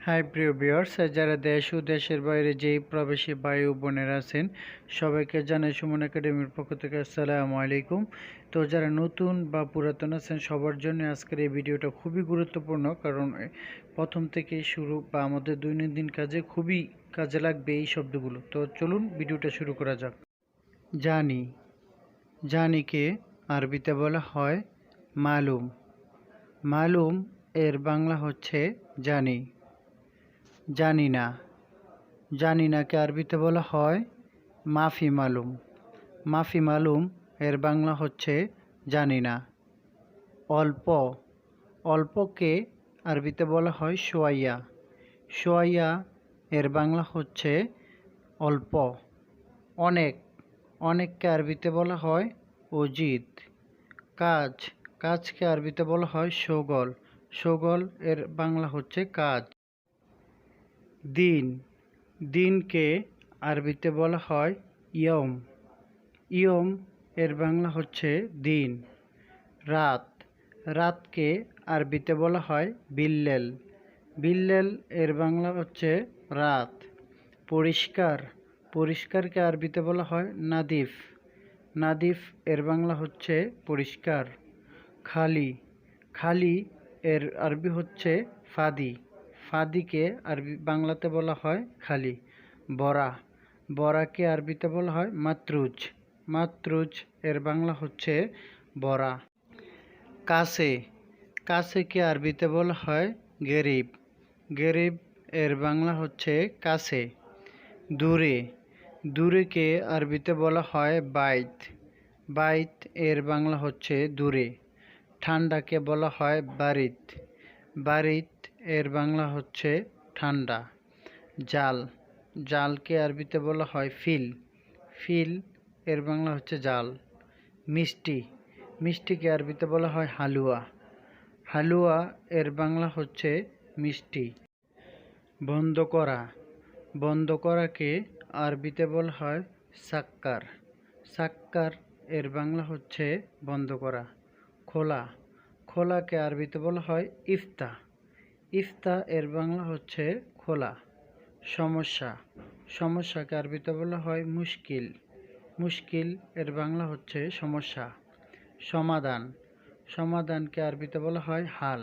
High প্রিয় viewers, যারা দেশ ও দেশের বাইরে যেই প্রবাসী ভাই ও বোনেরা আছেন সবাইকে জানাই সুমন একাডেমির পক্ষ থেকে আসসালামু আলাইকুম। তো যারা নতুন বা পুরাতন আছেন সবার জন্য আজকের এই ভিডিওটা খুবই গুরুত্বপূর্ণ, কারণ প্রথম থেকে শুরু বা আমাদের দৈনন্দিন কাজে খুবই কাজে লাগবে এই শব্দগুলো। তো চলুন ভিডিওটা শুরু করা যাক। জানি, জানিকে আরবিতে বলা হয় মালুম। মালুম এর বাংলা হচ্ছে জানি। জানি না, জানি নাকে আরবিতে বলা হয় মাফি মালুম। মাফি মালুম এর বাংলা হচ্ছে জানি না। অল্প, অল্পকে আরবিতে বলা হয় শোয়াইয়া। শোয়াইয়া এর বাংলা হচ্ছে অল্প। অনেক, অনেককে আরবিতে বলা হয় অজিদ। কাজ, কাজকে আরবিতে বলা হয় শোগল। শোগল এর বাংলা হচ্ছে কাজ। দিন, দিনকে আরবিতে বলা হয় ইয়ম। ইয়ম এর বাংলা হচ্ছে দিন। রাত, রাতকে আরবিতে বলা হয় বিল্লেল। বিল্লেল এর বাংলা হচ্ছে রাত। পরিষ্কার, পরিষ্কারকে আরবিতে বলা হয় নাদিফ। নাদিফ এর বাংলা হচ্ছে পরিষ্কার। খালি, খালি এর আরবি হচ্ছে ফাদি। ফাদিকে আরবি বাংলাতে বলা হয় খালি। বরা, বরাকে আরবিতে বলা হয় মাতরুজ। মাতরুজ এর বাংলা হচ্ছে বরা। কাছে, কাছেকে আরবিতে বলা হয় গেরিব। গেরিব এর বাংলা হচ্ছে কাছে। দূরে, দূরেকে আরবিতে বলা হয় বাইত। বাইত এর বাংলা হচ্ছে দূরে। ঠান্ডাকে বলা হয় বারিদ। বারিদ এর বাংলা হচ্ছে ঠান্ডা। জাল, জালকে আরবিতে বলা হয় ফিল। ফিল এর বাংলা হচ্ছে জাল। মিষ্টি, মিষ্টিকে আরবিতে বলা হয় হালুয়া। হালুয়া এর বাংলা হচ্ছে মিষ্টি। বন্ধ করা, বন্ধ করাকে আরবিতে বলা হয় সাক্কার। সাক্কার এর বাংলা হচ্ছে বন্ধ করা। খোলা, খোলাকে আরবিতে বলা হয় ইফতা। ইফতা এর বাংলা হচ্ছে খোলা। সমস্যা, সমস্যাকে আরবিতে বলা হয় মুশকিল। মুশকিল এর বাংলা হচ্ছে সমস্যা। সমাধান, সমাধানকে আরবিতে বলা হয় হাল।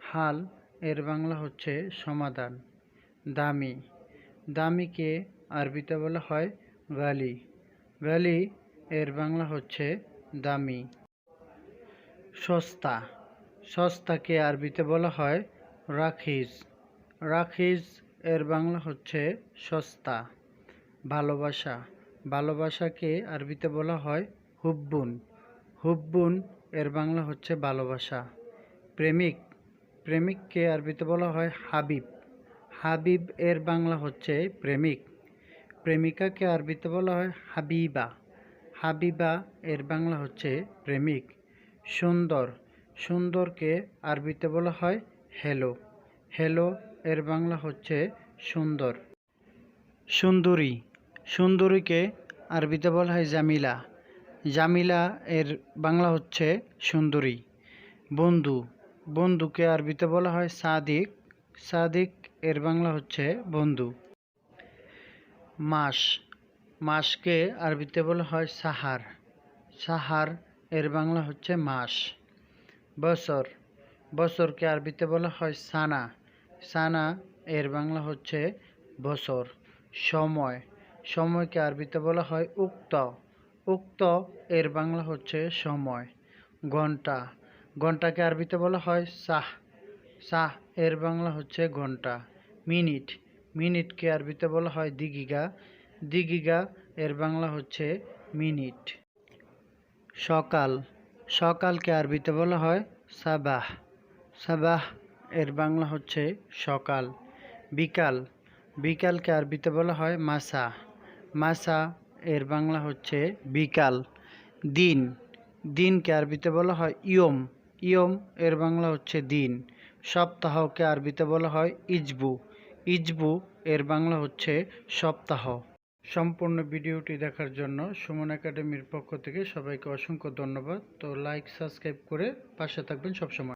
হাল এর বাংলা হচ্ছে সমাধান। দামি, দামিকে আরবিতে বলা হয় গালি। গালি এর বাংলা হচ্ছে দামি। সস্তা, সস্তাকে আরবিতে বলা হয় রাখিজ। রাখিজ এর বাংলা হচ্ছে সস্তা। ভালোবাসা, ভালোবাসাকে আরবিতে বলা হয় হুব্বুন। হুব্বুন এর বাংলা হচ্ছে ভালোবাসা। প্রেমিক, প্রেমিককে আরবিতে বলা হয় হাবিব। হাবিব এর বাংলা হচ্ছে প্রেমিক। প্রেমিকাকে আরবিতে বলা হয় হাবিবা। হাবিবা এর বাংলা হচ্ছে প্রেমিক। সুন্দর, সুন্দরকে আরবিতে বলা হয় হেলো। হেলো এর বাংলা হচ্ছে সুন্দর। সুন্দরী, সুন্দরীকে আরবিতে বলা হয় জামিলা। জামিলা এর বাংলা হচ্ছে সুন্দরী। বন্ধু, বন্ধুকে আরবিতে বলা হয় সাদিক। সাদিক এর বাংলা হচ্ছে বন্ধু। মাস, মাসকে আরবিতে বলা হয় সাহার। সাহার এর বাংলা হচ্ছে মাস। বছর, বছরকে আরবিতে বলা হয় সানা। সানা এর বাংলা হচ্ছে বছর। সময়, সময়কে আরবিতে বলা হয় উক্ত। উক্ত এর বাংলা হচ্ছে সময়। ঘন্টা, ঘন্টাকে আরবিতে বলা হয় সাহ। সাহ এর বাংলা হচ্ছে ঘন্টা। মিনিট, মিনিটকে আরবিতে বলা হয় দিগিগা। দিগিগা এর বাংলা হচ্ছে মিনিট। সকাল, সকালকে আরবিতে বলা হয় সাবাহ। সাবাহ এর বাংলা হচ্ছে সকাল। বিকাল, বিকালকে আরবিতে বলা হয় মাসা। মাসা এর বাংলা হচ্ছে বিকাল। দিন, দিনকে আরবিতে বলা হয় ইয়ম। ইয়ম এর বাংলা হচ্ছে দিন। সপ্তাহকে আরবিতে বলা হয় ইজবু। ইজবু এর বাংলা হচ্ছে সপ্তাহ। সম্পূর্ণ ভিডিওটি দেখার জন্য সুমন একাডেমির পক্ষ থেকে সবাইকে অসংখ্য ধন্যবাদ। তো লাইক সাবস্ক্রাইব করে পাশে থাকবেন সবসময়।